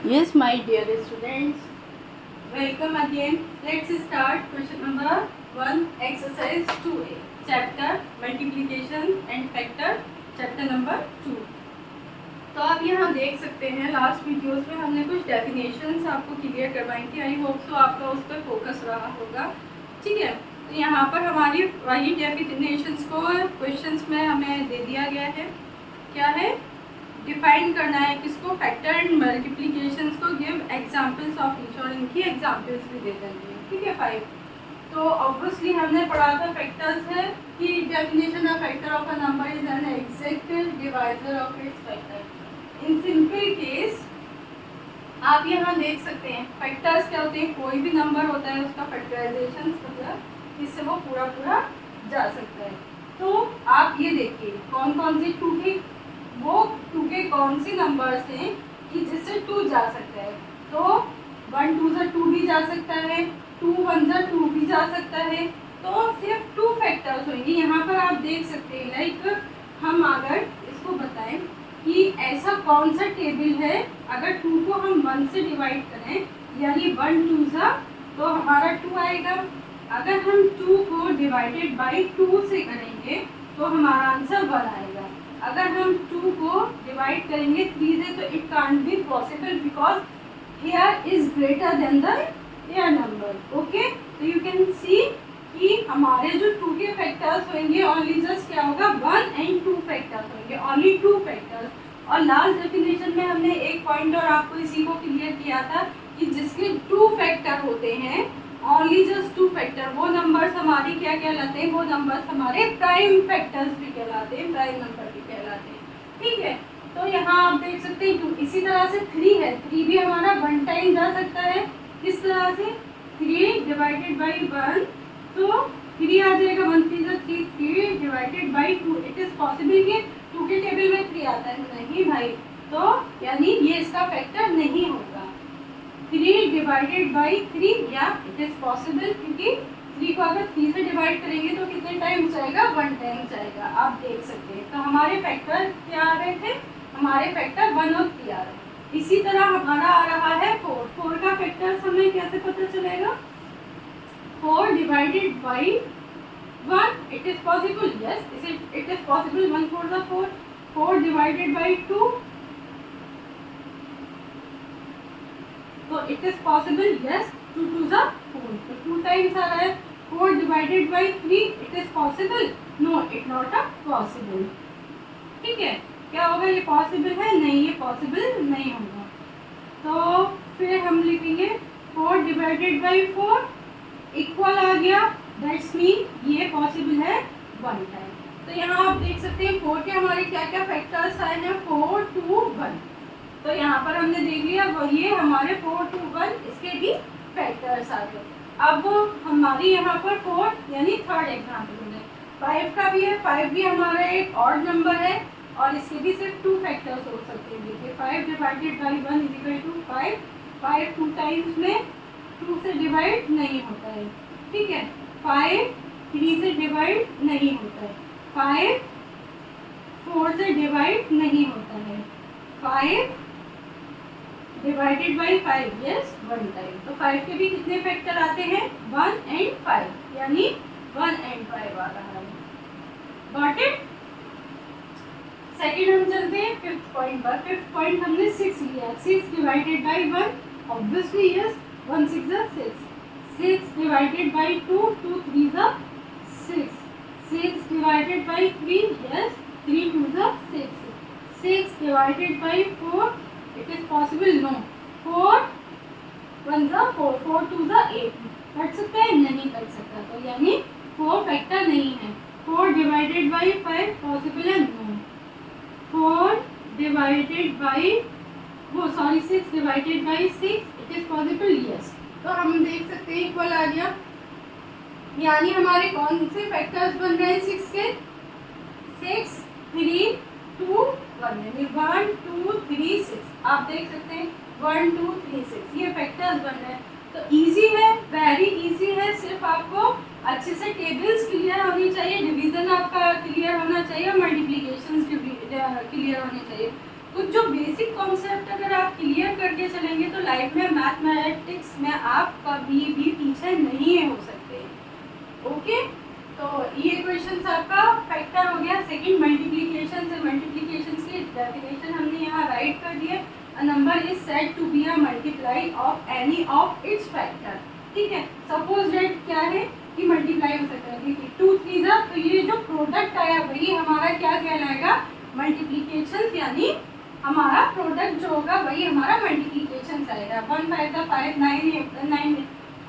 Yes, my dear students, welcome again. Let's start question number 1, exercise 2A, chapter multiplication and factor, chapter number 2. तो आप यहाँ देख सकते हैं लास्ट वीडियोस में हमने कुछ डेफिनेशंस आपको क्लियर करवाई थी। आई होप तो आपका उस पर फोकस रहा होगा। ठीक है, तो यहाँ पर हमारी वही डेफिनेशंस को क्वेश्चंस में हमें दे दिया गया है। क्या है? डिफाइन करना है किसको? फैक्टर एंड मल्टीप्लिकेशंस को। गिव एग्जांपल्स ऑफ ईच, और इनकी एग्जांपल्स भी दे देंगे। ठीक है, 5। तो ऑब्वियसली हमने पढ़ा था फैक्टर्स है कि definition of factor of a number is an exact divisor of its factor. In simple case आप यहाँ देख सकते हैं फैक्टर्स क्या होते हैं, कोई भी नंबर होता है उसका फैक्टराइजेशन मतलब इससे वो पूरा जा सकता है। तो आप ये देखिए कौन कौन सी टू की वो टू के कौन से नंबर्स हैं कि जिससे 2 जा सकता है। तो 1 2 से 2 भी जा सकता है, 2 1 से 2 भी जा सकता है। तो सिर्फ 2 फैक्टर्स होंगे। यहाँ पर आप देख सकते हैं लाइक हम अगर इसको बताएं कि ऐसा कौन सा टेबल है अगर 2 को हम 1 से डिवाइड करें यानी 1 2 सा तो हमारा 2 आएगा। अगर हम 2 को डिवाइडेड बाई 2 से करेंगे तो हमारा आंसर 1 आएगा। अगर हम 2 को डिवाइड करेंगे 3 से तो it can't be possible because here is greater than the here number. Okay, तो यू कैन सी कि हमारे जो 2 के फैक्टर्स होंगे ओनली जस्ट क्या होगा 1 एंड 2 फैक्टर्स होंगे, ओनली 2 फैक्टर्स। और लास्ट डेफिनेशन में हमने एक पॉइंट और आपको इसी को क्लियर किया था कि जिसके 2 फैक्टर होते हैं ओनली जस्ट 2 फैक्टर, वो नंबर्स हमारी क्या कहलाते हैं? वो नंबर्स हमारे प्राइम फैक्टर्स भी कहलाते हैं, प्राइम नंबर भी कहलाते हैं। ठीक है, तो यहाँ आप देख सकते हैं 2। इसी तरह से 3 है, 3 भी हमारा 1 टाइम जा सकता है। किस तरह से? 3 डिवाइडेड बाई 1 तो 3 आ जाएगा। 1 3 जा 3, 3 divided by 2। It is possible कि 2 के टेबल में 3 आता है? नहीं भाई, तो यानी ये इसका फैक्टर नहीं होगा। 3 डिवाइडेड बाई 3 या इट इज पॉसिबल क्योंकि 3 को अगर 3 से डिवाइड करेंगे तो कितने टाइम्स जाएगा? 1 टाइम्स जाएगा। आप देख सकते हैं तो हमारे फैक्टर क्या आ रहे थे? हमारे फैक्टर 1 और 3 आ रहे हैं। इसी तरह हमारा आ रहा है 4। 4 का फैक्टर हमें कैसे पता चलेगा? 4 divided by 1 it is possible. Yes, it is possible. 1 4 द 4। 4 डिवाइडेड बाई 2 तो इट इज पॉसिबल। यस, 2 2 द 4 तो 2 टाइम्स आ रहा है। 4 divided by 3 it is possible. No, it not a possible. ठीक है, क्या होगा? ये पॉसिबल है? नहीं, ये पॉसिबल नहीं होगा। तो फिर हम लिखेंगे 4 डिवाइडेड बाई 4 इक्वल आ गया, दैट्स मीन ये पॉसिबल है 1 टाइम। तो यहाँ आप देख सकते हैं 4 के हमारे क्या क्या फैक्टर्स आए हैं? 4 2 1। तो यहाँ पर हमने देख लिया ये हमारे 4 2 1 इसके भी फैक्टर्स आ गए। अब हमारी यहाँ पर 4 यानी थर्ड एग्जाम्पल में 5 का भी है। 5 भी हमारा एक ऑड नंबर है और इसके भी सिर्फ 2 फैक्टर्स हो सकते हैं। देखिए 5 divided by 1 is equal to 5। 5 2 times में 2 से डिवाइड नहीं होता है। ठीक है, 5 3 से डिवाइड नहीं होता है। 5 4 से डिवाइड नहीं होता है। 5 डिवाइडेड बाई 5 यस 1 टाइम। तो 5 के भी कितने फैक्टर आते हैं? 1 एंड 5 यानी 1 एंड 5 आ रहा है। Got it? सेकेंड हम चलते हैं 5th पॉइंट पर। 5th पॉइंट हमने 6 लिया। 6 डिवाइडेड बाई 1 ऑब्वियसली यस 1 6 जा 6। 6 डिवाइडेड बाई 2 2 3 जा 6। 6 डिवाइडेड बाई 3 यस 3 2 जा 6। 6 divided by 4 it is possible? No. 4 1 जा 4, 4 2 जा 8 कर सकता है? नहीं कर सकता। तो यानी 4 फैक्टर नहीं है। 4 डिवाइडेड बाई 5 पॉसिबल है? No. 4 divided by 6 divided by 6 it is possible? Yes. तो हम देख सकते हैं इक्वल आ गया। यानी हमारे कौन से फैक्टर्स बन रहे हैं 6 के? 6 3 2 1 यानी 1 2 3 6। आप देख सकते हैं 1 2 3 6 ये फैक्टर्स बन रहे हैं। तो इजी है, वेरी इजी है। सिर्फ आपको अच्छे से टेबल्स क्लियर होनी चाहिए, डिवीजन आपका क्लियर होना चाहिए और मल्टीप्लिकेशंस क्लियर होने चाहिए। कुछ जो बेसिक कॉन्सेप्ट अगर आप क्लियर करके चले लेंगे तो लाइफ में मैथमेटिक्स में आप कभी भी पीछे नहीं हो सकते। ओके, तो ये क्वेश्चन आपका फैक्टर हो गया। सेकंड मल्टीप्लिकेशन से, मल्टीप्लिकेशन की डेफिनेशन हमने यहाँ राइट कर दिया। A number is said to be a multiply of any of its factor. ठीक है, सपोज डेट क्या है कि मल्टीप्लाई हो सकता है। देखिए 2 3 जा, तो ये जो प्रोडक्ट आया वही हमारा क्या कहलाएगा, मल्टीप्लिकेशन, यानी हमारा प्रोडक्ट जो होगा वही हमारा मल्टीप्लिकेशन आएगा। 1 5 जा 5, 9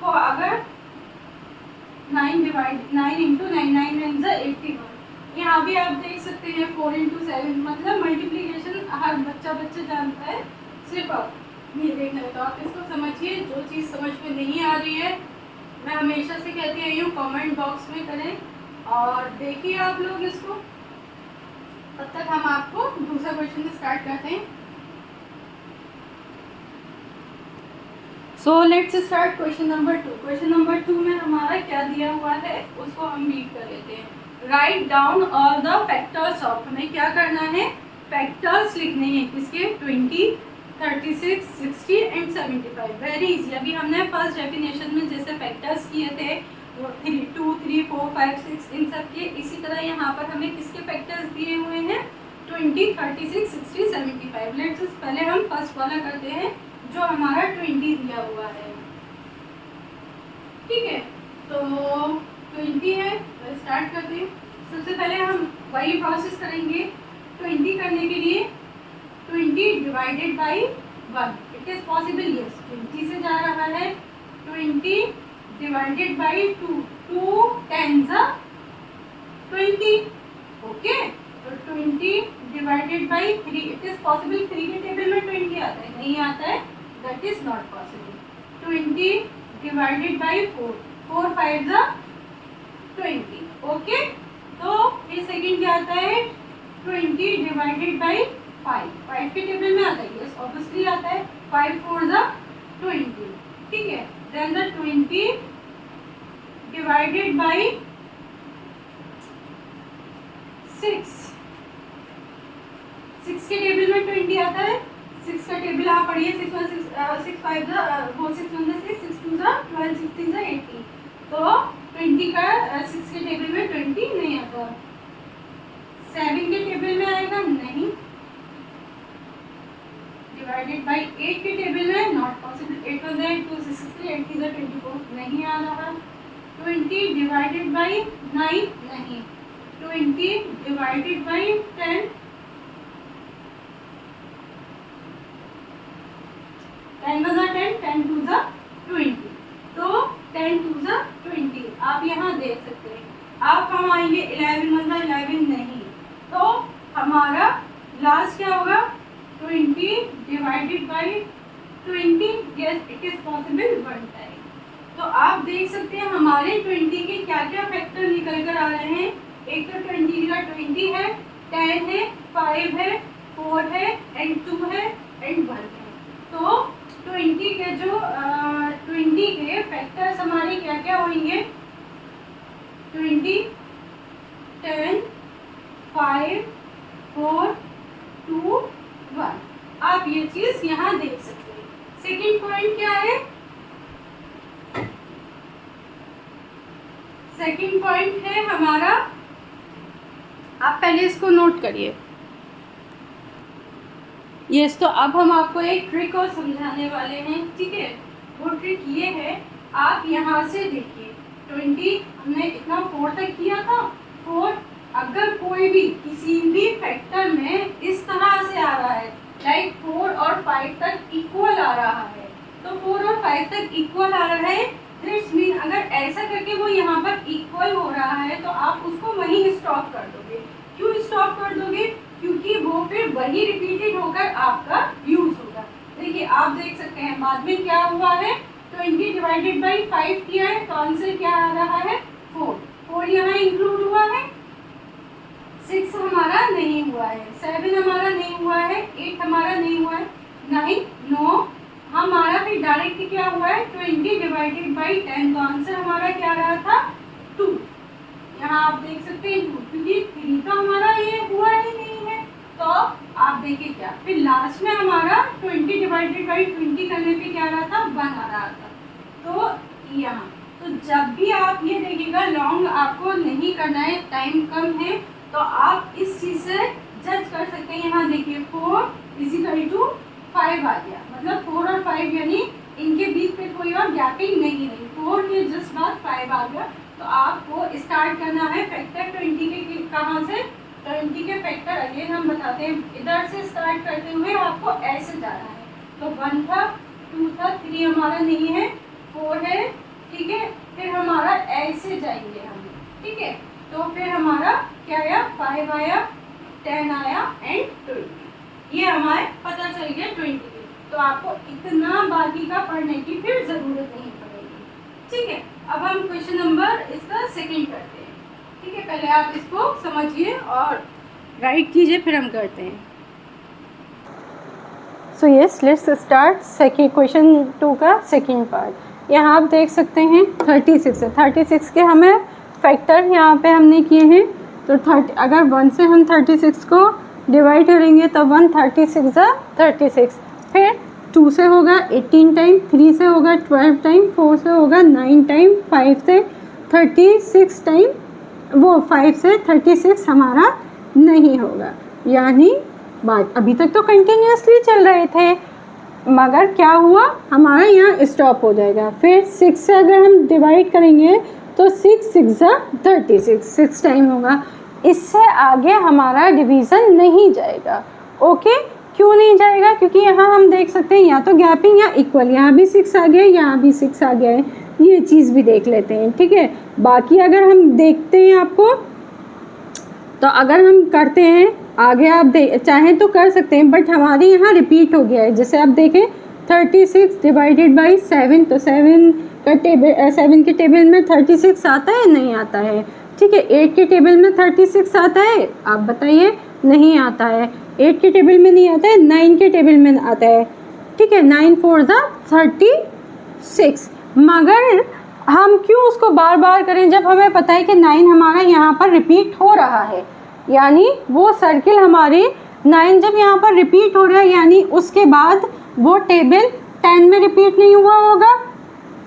को अगर 9 डिवाइड 9 इंटू 9 9 जा 81। यहाँ भी आप देख सकते हैं 4 इंटू 7, मतलब मल्टीप्लिकेशन हर बच्चा जानता है, सिर्फ आप ये देखना है। तो आप इसको समझिए, जो चीज़ समझ में नहीं आ रही है मैं हमेशा से कहती आई हूँ कमेंट बॉक्स में करें और देखिए आप लोग इसको। तब तक हम आपको दूसरा क्वेश्चन स्टार्ट करते हैं। So let's start question number 2। Question number 2 में हमारा क्या दिया हुआ है उसको हम रीड कर लेते हैं। Write down all the factors of, हमें क्या करना है, फैक्टर्स लिखने हैं किसके, 20 36 60 एंड 75। Very easy. अभी हमने फर्स्ट डेफिनेशन में जैसे फैक्टर्स किए थे 3 2 3 4 5 6 इन सब के, इसी तरह यहाँ पर हमें किसके फैक्टर्स दिए हुए हैं, 20 36 60 75। लेट्स पहले हम फर्स्ट वाला करते हैं जो हमारा 20 दिया हुआ है। ठीक है, तो 20 है, तो स्टार्ट करते हैं। सबसे पहले हम वही प्रोसेस करेंगे। 20 करने के लिए 20 divided by 1, it is possible, yes. 20 से जा रहा है, 20 डिवाइडेड बाई 2, 2 10 जा 20। ओके, तो 20 divided by 3, it is possible. 3 के टेबल में 20 आता है, नहीं आता है, that is not possible. 20 divided by 4, 4 5 जा 20। ओके, तो फिर सेकेंड क्या आता है, 20 डिवाइडेड बाई 5, 5 के टेबल में आता है, यस ऑब्वियसली आता है, 5 4 जा 20। ठीक है, देन द 20 डिवाइडेड बाई 6, 6 के टेबल में 20 आता है, 6 का टेबल आप पढ़िए, 6 1 6 6 5 जा 4 6 1 6 6 2 जा 12 6 3 जा 80। तो 20 का 6 के टेबल में 20 नहीं आता। 7 के टेबल में आएगा, नहीं। डिवाइडेड बाई 8 के टेबल में नॉट पॉसिबल, 8 1 8 2 6 3 8 3 24, नहीं आ रहा। 20 डिवाइडेड बाई 9, नहीं। 20 डिवाइडेड बाई 10, 10 1 10, 10 2 जा 20। तो 10 2 जा 20 आप यहाँ देख सकते हैं। आप हम आएंगे 11 1 11, नहीं। तो हमारा लास्ट क्या होगा, 20 divided by 20, yes it is possible 1 time. तो आप देख सकते हैं हमारे 20 के क्या क्या फैक्टर निकल कर आ रहे हैं। एक तो 20 का 20 है, 10 है, 5 है, 4 है एंड 2 है एंड 1 है। तो 20 के जो 20 के फैक्टर्स हमारे क्या क्या होंगे, 20 10 5 4 2 1। आप ये चीज यहाँ देख सकते हैं। सेकेंड पॉइंट क्या है, सेकेंड पॉइंट है हमारा, आप पहले इसको नोट करिए। यस, तो अब हम आपको एक ट्रिक और समझाने वाले हैं। ठीक है, वो ट्रिक ये है, आप यहाँ से देखिए 20 हमने इतना 4 तक किया था। 4 अगर कोई भी किसी भी फैक्टर में इस तरह से आ रहा है, लाइक 4 और 5 तक इक्वल आ रहा है, तो 4 और 5 तक इक्वल आ रहा है, दिस मीन अगर ऐसा करके वो यहाँ पर इक्वल हो रहा है तो आप उसको वहीं स्टॉप कर दोगे। क्यों स्टॉप कर दोगे, क्योंकि वो फिर वही रिपीटेड होकर आपका यूज होगा। देखिए आप देख सकते हैं बाद में क्या हुआ है, 20 डिवाइडेड बाई 5 किया है तो आंसर क्या आ रहा है, 4। 4 यहाँ इंक्लूड हुआ है, 6 हमारा नहीं हुआ है, 7 हमारा नहीं हुआ है, 8 हमारा नहीं हुआ है, 9 9 हमारा फिर डायरेक्ट क्या हुआ है, 20 डिवाइडेड बाई 10, तो आंसर हमारा क्या रहा था, 2। यहाँ आप देख सकते हैं 2, क्योंकि 3 तो हमारा ये हुआ ही नहीं है, तो आप देखिए क्या, फिर लास्ट में हमारा 20 डिवाइडेड बाई 20 करने पे क्या आ रहा था, 1 आ रहा था। तो यहाँ तो जब भी आप ये देखिएगा लॉन्ग आपको नहीं करना है, टाइम कम है, तो आप इस चीज़ से जज कर सकते हैं। यहाँ देखिए 4 = 5 आ गया, मतलब 4 और 5 यानी इनके बीच में कोई और गैपिंग नहीं रही, 4 के जस्ट बाद 5 आ गया। तो आपको स्टार्ट करना है फैक्टर 20 के कहाँ से, 20 के फैक्टर अगेन हम बताते हैं, इधर से स्टार्ट करते हुए आपको ऐसे जाना है। तो 1 था, 2 था, 3 हमारा नहीं है, 4 है, ठीक है, फिर हमारा ऐसे जाएंगे हम, ठीक है। तो फिर हमारा क्या आया, 5 आया, 10 आया एंड 20, ये हमारे पता चल गया 20 के। तो आपको इतना बाकी का पढ़ने की फिर ज़रूरत नहीं पड़ेगी, ठीक है। अब हम क्वेश्चन नंबर इसका सेकंड करते हैं, ठीक है। पहले आप इसको समझिए और राइट कीजिए, फिर हम करते हैं। So yes, let's start second question 2 का सेकंड पार्ट। यहाँ आप देख सकते हैं 36 है, 36 के हमें फैक्टर यहाँ पे हमने किए हैं। तो 30, अगर 1 से हम 36 को डिवाइड करेंगे तो 1 36 = 36, फिर 2 से होगा 18 टाइम, 3 से होगा 12 टाइम, 4 से होगा 9 टाइम, 5 से 36 टाइम, वो 5 से 36 हमारा नहीं होगा। यानी बात अभी तक तो कंटिन्यूसली चल रहे थे, मगर क्या हुआ, हमारा यहाँ स्टॉप हो जाएगा। फिर 6 से अगर हम डिवाइड करेंगे तो 6 = 36, 6 टाइम होगा। इससे आगे हमारा डिवीज़न नहीं जाएगा। ओके, क्यों नहीं जाएगा, क्योंकि यहाँ हम देख सकते हैं या तो गैपिंग या इक्वल, यहाँ भी 6 आ गया, यहाँ भी 6 आ गया है, ये चीज़ भी देख लेते हैं, ठीक है। बाकी अगर हम देखते हैं आपको, तो अगर हम करते हैं आगे, आप चाहें तो कर सकते हैं, बट हमारे यहाँ रिपीट हो गया है। जैसे आप देखें 36 डिवाइडेड बाई 7, तो 7 के टेबल में 36 आता है, नहीं आता है, ठीक है। 8 के टेबल में 36 आता है, आप बताइए, नहीं आता है। 8 के टेबल में नहीं आता है, 9 के टेबल में आता है, ठीक है। 9 4 = 36, मगर हम क्यों उसको बार बार करें जब हमें पता है कि 9 हमारा यहाँ पर रिपीट हो रहा है। यानी वो सर्किल हमारी 9 जब यहाँ पर रिपीट हो रहा है, यानी उसके बाद वो टेबल 10 में रिपीट नहीं हुआ होगा,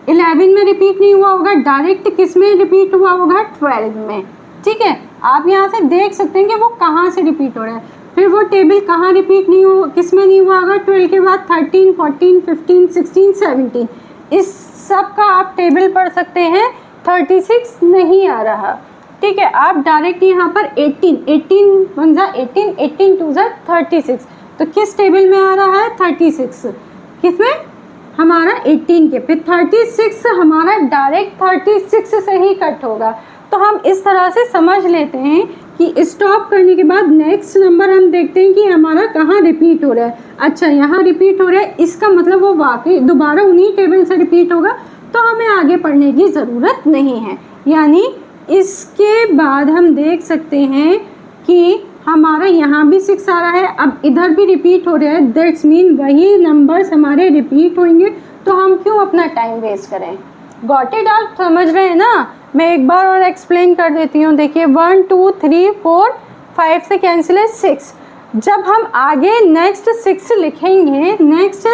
11 में रिपीट नहीं हुआ होगा, डायरेक्ट किस में रिपीट हुआ होगा, 12 में, ठीक है। आप यहाँ से देख सकते हैं कि वो कहाँ से रिपीट हो रहा है। फिर वो टेबल कहाँ रिपीट नहीं हो, किस में नहीं हुआ होगा, 12 के बाद 13, 14, 15, 16, 17, इस सब का आप टेबल पढ़ सकते हैं। 36 नहीं आ रहा, ठीक है। आप डायरेक्ट यहाँ पर 18 1 = 18, 18 2 = 36, तो किस टेबल में आ रहा है, 36, किस में, हमारा 18 के, फिर 36 हमारा डायरेक्ट 36 से ही कट होगा। तो हम इस तरह से समझ लेते हैं कि स्टॉप करने के बाद नेक्स्ट नंबर हम देखते हैं कि हमारा कहाँ रिपीट हो रहा है। अच्छा, यहाँ रिपीट हो रहा है, इसका मतलब वो वाकई दोबारा उन्हीं टेबल से रिपीट होगा, तो हमें आगे पढ़ने की ज़रूरत नहीं है। यानी इसके बाद हम देख सकते हैं कि हमारा यहाँ भी 6 आ रहा है, अब इधर भी रिपीट हो रहा है, दैट्स मीन वही नंबर्स हमारे रिपीट होंगे, तो हम क्यों अपना टाइम वेस्ट करें। गॉट इट, आप समझ रहे हैं ना। मैं एक बार और एक्सप्लेन कर देती हूँ। देखिए 1 2 3 4 5 से कैंसिल है 6, जब हम आगे नेक्स्ट 6 लिखेंगे, नेक्स्ट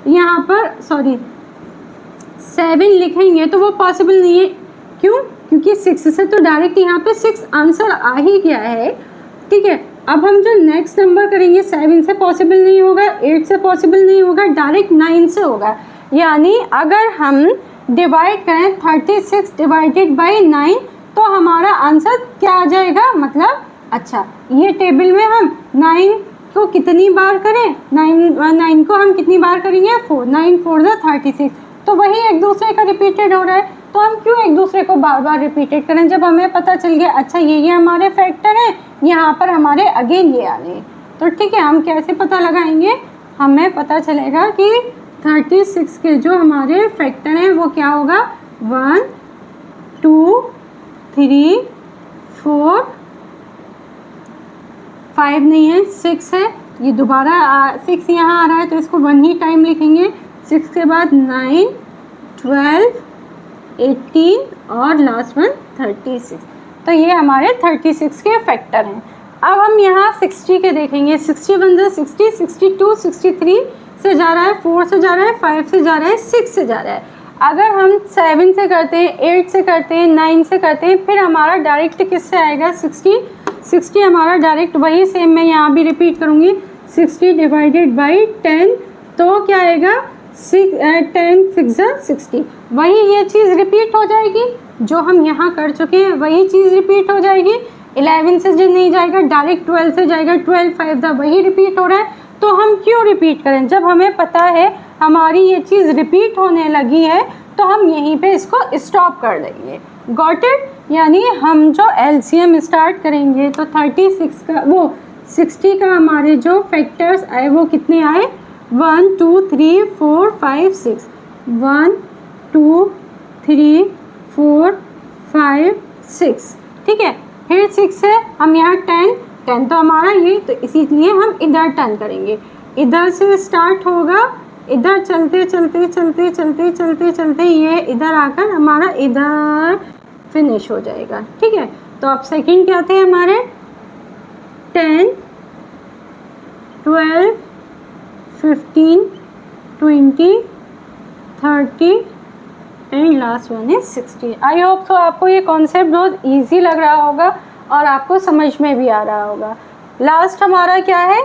यहाँ पर 7 लिखेंगे तो वो पॉसिबल नहीं है। क्यों, क्योंकि 6 से तो डायरेक्ट यहाँ पे 6 आंसर आ ही गया है, ठीक है। अब हम जो नेक्स्ट नंबर करेंगे 7 से पॉसिबल नहीं होगा, 8 से पॉसिबल नहीं होगा, डायरेक्ट 9 से होगा। यानी अगर हम डिवाइड करें 36 डिवाइडेड बाई 9, तो हमारा आंसर क्या आ जाएगा, मतलब अच्छा ये टेबल में हम 9 को कितनी बार करें, 9 को हम कितनी बार करेंगे, 4, 9 4 = 36, तो वही एक दूसरे का रिपीटेड हो रहा है। तो हम क्यों एक दूसरे को बार बार रिपीटेड करें, जब हमें पता चल गया अच्छा ये हमारे फैक्टर हैं, यहाँ पर हमारे अगेन ये आने हैं। तो ठीक है, हम कैसे पता लगाएंगे, हमें पता चलेगा कि 36 के जो हमारे फैक्टर हैं वो क्या होगा, 1 2 3 4 5 नहीं है, 6 है, ये दोबारा 6 यहाँ आ रहा है तो इसको 1 ही टाइम लिखेंगे। 6 के बाद 9 12 18 और लास्ट वन 36, तो ये हमारे 36 के फैक्टर हैं। अब हम यहाँ 60 के देखेंगे। 61 से 60, 62, 63 से जा रहा है, 4 से जा रहा है, 5 से जा रहा है, 6 से जा रहा है। अगर हम 7 से करते हैं, 8 से करते हैं, 9 से करते हैं, फिर हमारा डायरेक्ट किससे आएगा? 60 हमारा डायरेक्ट वही सेम मैं यहाँ भी रिपीट करूँगी, 60 डिवाइडेड बाई 10, तो क्या आएगा? 10 6 60। वही ये चीज़ रिपीट हो जाएगी जो हम यहाँ कर चुके हैं, वही चीज़ रिपीट हो जाएगी। 11 से जो नहीं जाएगा, डायरेक्ट 12 से जाएगा, 12 5 दा वही रिपीट हो रहा है। तो हम क्यों रिपीट करें? जब हमें पता है हमारी ये चीज़ रिपीट होने लगी है तो हम यहीं पे इसको स्टॉप कर देंगे। Got it? यानी हम जो एलसीएम स्टार्ट करेंगे तो 36 का वो 60 का हमारे जो फैक्टर्स आए वो कितने आए? 1 2 3 4 5 6, 1 2 3 4 5 6, ठीक है। फिर 6 है, हम यहाँ 10 तो हमारा ये, तो इसीलिए हम इधर टर्न करेंगे। इधर से स्टार्ट होगा, इधर चलते चलते चलते चलते चलते चलते ये इधर आकर हमारा इधर फिनिश हो जाएगा, ठीक है। तो अब सेकंड क्या थे हमारे? 10 12 15 20 30 and last one is 60। I hope so आपको ये कॉन्सेप्ट बहुत इजी लग रहा होगा और आपको समझ में भी आ रहा होगा। लास्ट हमारा क्या है?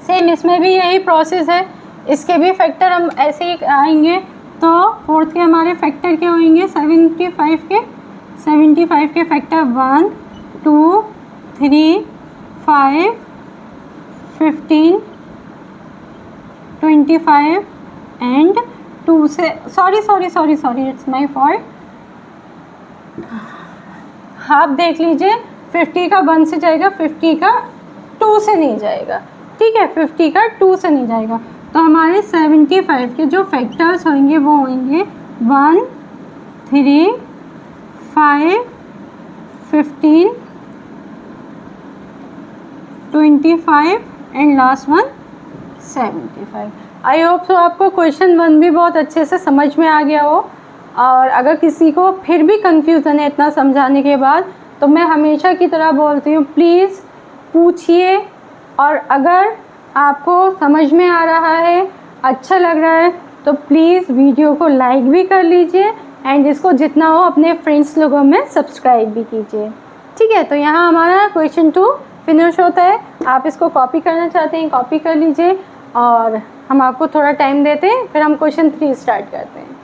सेम इसमें भी यही प्रोसेस है, इसके भी फैक्टर हम ऐसे ही आएंगे। तो फोर्थ के हमारे फैक्टर क्या होंगे? 75 के फैक्टर 1 2 3 5 15 25 एंड 2 से सॉरी इट्स माय फॉल्ट। आप देख लीजिए 50 का 1 से जाएगा, 50 का 2 से नहीं जाएगा, ठीक है। 50 का 2 से नहीं जाएगा। तो हमारे 75 के जो फैक्टर्स होंगे वो होंगे 1 3 5 15 25 and last one 75। I hope so आपको क्वेश्चन 1 भी बहुत अच्छे से समझ में आ गया हो। और अगर किसी को फिर भी कंफ्यूजन है इतना समझाने के बाद, तो मैं हमेशा की तरह बोलती हूँ, प्लीज़ पूछिए। और अगर आपको समझ में आ रहा है, अच्छा लग रहा है, तो प्लीज़ वीडियो को लाइक भी कर लीजिए एंड इसको जितना हो अपने फ्रेंड्स लोगों में सब्सक्राइब भी कीजिए, ठीक है। तो यहाँ हमारा क्वेश्चन 2 फिनिश होता है। आप इसको कॉपी करना चाहते हैं, कॉपी कर लीजिए और हम आपको थोड़ा टाइम देते हैं, फिर हम क्वेश्चन 3 स्टार्ट करते हैं।